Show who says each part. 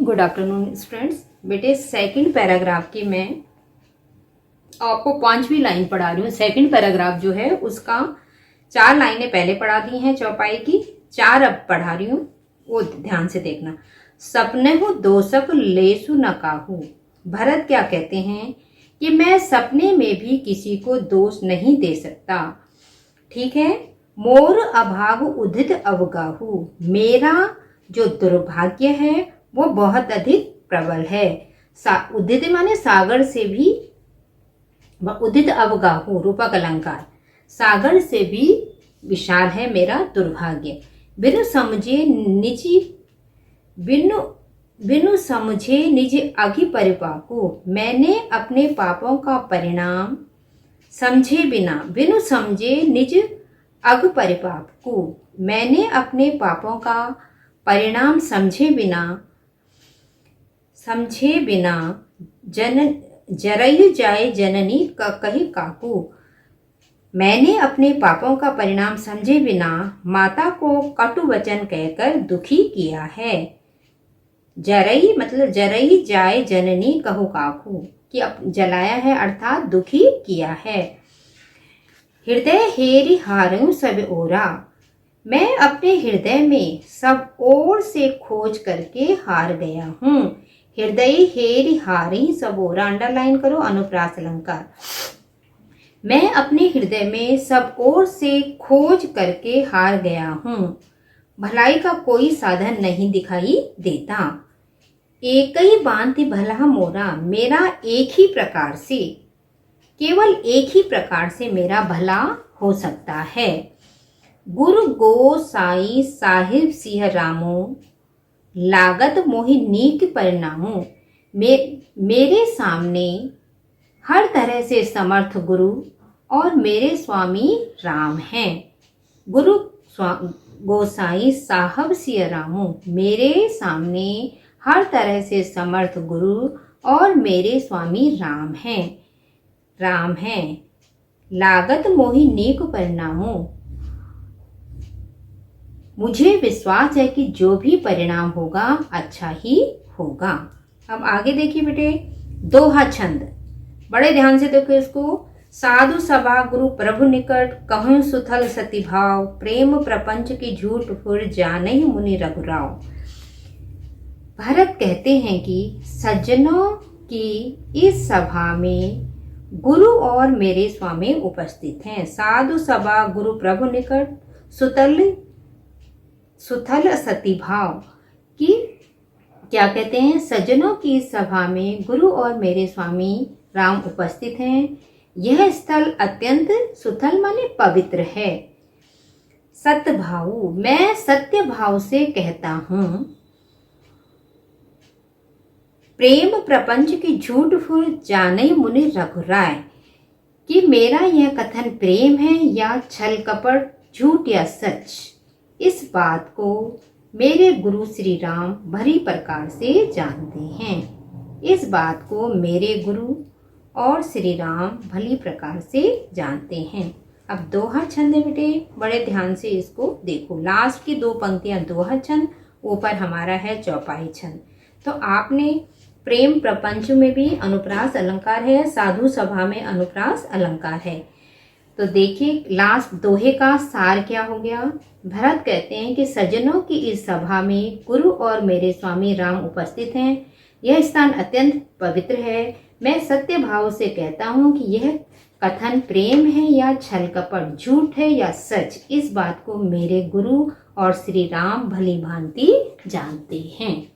Speaker 1: Good afternoon students. बेटे second paragraph की मैं आपको 5वीं लाइन पढ़ा रही हूँ। सेकंड पैराग्राफ जो है उसका 4 लाइनें पहले पढ़ा दी हैं चौपाई की, 4 अब पढ़ा रही हूँ, वो ध्यान से देखना। सपनेहु दोषक लेसु न काहू। भरत क्या कहते हैं कि मैं सपने में भी किसी को दोष नहीं दे सकता। ठीक है। मोर अभाग उदित अवगाहू। मेरा जो दुर्भाग्य है वो बहुत अधिक प्रबल है। उदित माने सागर से भी, उदित अवगाहू रूपक अलंकार, सागर से भी विशाल है मेरा दुर्भाग्य। बिनु समझे निज अघि परिपाकू। मैंने अपने पापों का परिणाम समझे बिना, बिनु समझे निज अघ परिपाकू, मैंने अपने पापों का परिणाम समझे बिना जरई जाए जननी कही काकू। मैंने अपने पापों का परिणाम समझे बिना माता को कटु वचन कहकर दुखी किया है। जरई मतलब जरई जाए जननी कहू काकू, कि जलाया है अर्थात दुखी किया है। हृदय हेरि हारऊं सब ओरा। मैं अपने हृदय में सब ओर से खोज करके हार गया हूँ। हृदय हेरि हारी सब ओरा, अंडरलाइन करो, अनुप्रास अलंकार। मैं अपने हृदय में सब ओर से खोज करके हार गया हूँ। भलाई का कोई साधन नहीं दिखाई देता। एक ही बांति भला मोरा। मेरा एक ही प्रकार से, केवल एक ही प्रकार से मेरा भला हो सकता है। गुरु गोसाई साहिब सिंह रामो। लागत मोहि नीक परिणामो। मेरे सामने हर तरह से समर्थ गुरु और मेरे स्वामी राम हैं। गुरु गोसाई साहब सिंह रामो। मेरे सामने हर तरह से समर्थ गुरु और मेरे स्वामी राम हैं। लागत मोहि नीक परिणामो। मुझे विश्वास है कि जो भी परिणाम होगा अच्छा ही होगा। अब आगे देखिए बेटे, दोहा छंद, बड़े ध्यान से देखो इसको। साधु सभा गुरु प्रभु निकट, कहूं सुथल सती भाव, प्रेम प्रपंच की झूठ फुर जानहि मुनि रघुराव। भरत कहते हैं कि सज्जनों की इस सभा में गुरु और मेरे स्वामी उपस्थित हैं। साधु सभा गुरु प्रभु निकट, सुथल सती भाव की क्या कहते हैं, सज्जनों की सभा में गुरु और मेरे स्वामी राम उपस्थित हैं। यह स्थल अत्यंत सुथल माने पवित्र है। सतभाव, मैं सत्य भाव से कहता हूँ। प्रेम प्रपंच की झूठ फुर जानहि मुनि रघुराय, कि मेरा यह कथन प्रेम है या छल कपट, झूठ या सच, इस बात को मेरे गुरु श्री राम भली प्रकार से जानते हैं। इस बात को मेरे गुरु और श्री राम भली प्रकार से जानते हैं। अब दोहा छंद है बेटे, बड़े ध्यान से इसको देखो। लास्ट की 2 पंक्तियां दोहा छंद, ऊपर हमारा है चौपाई छंद। तो आपने प्रेम प्रपंच में भी अनुप्रास अलंकार है, साधु सभा में अनुप्रास अलंकार है। तो देखिए लास्ट दोहे का सार क्या हो गया। भरत कहते हैं कि सज्जनों की इस सभा में गुरु और मेरे स्वामी राम उपस्थित हैं। यह स्थान अत्यंत पवित्र है। मैं सत्य भाव से कहता हूँ कि यह कथन प्रेम है या छल कपट, झूठ है या सच, इस बात को मेरे गुरु और श्री राम भली भांति जानते हैं।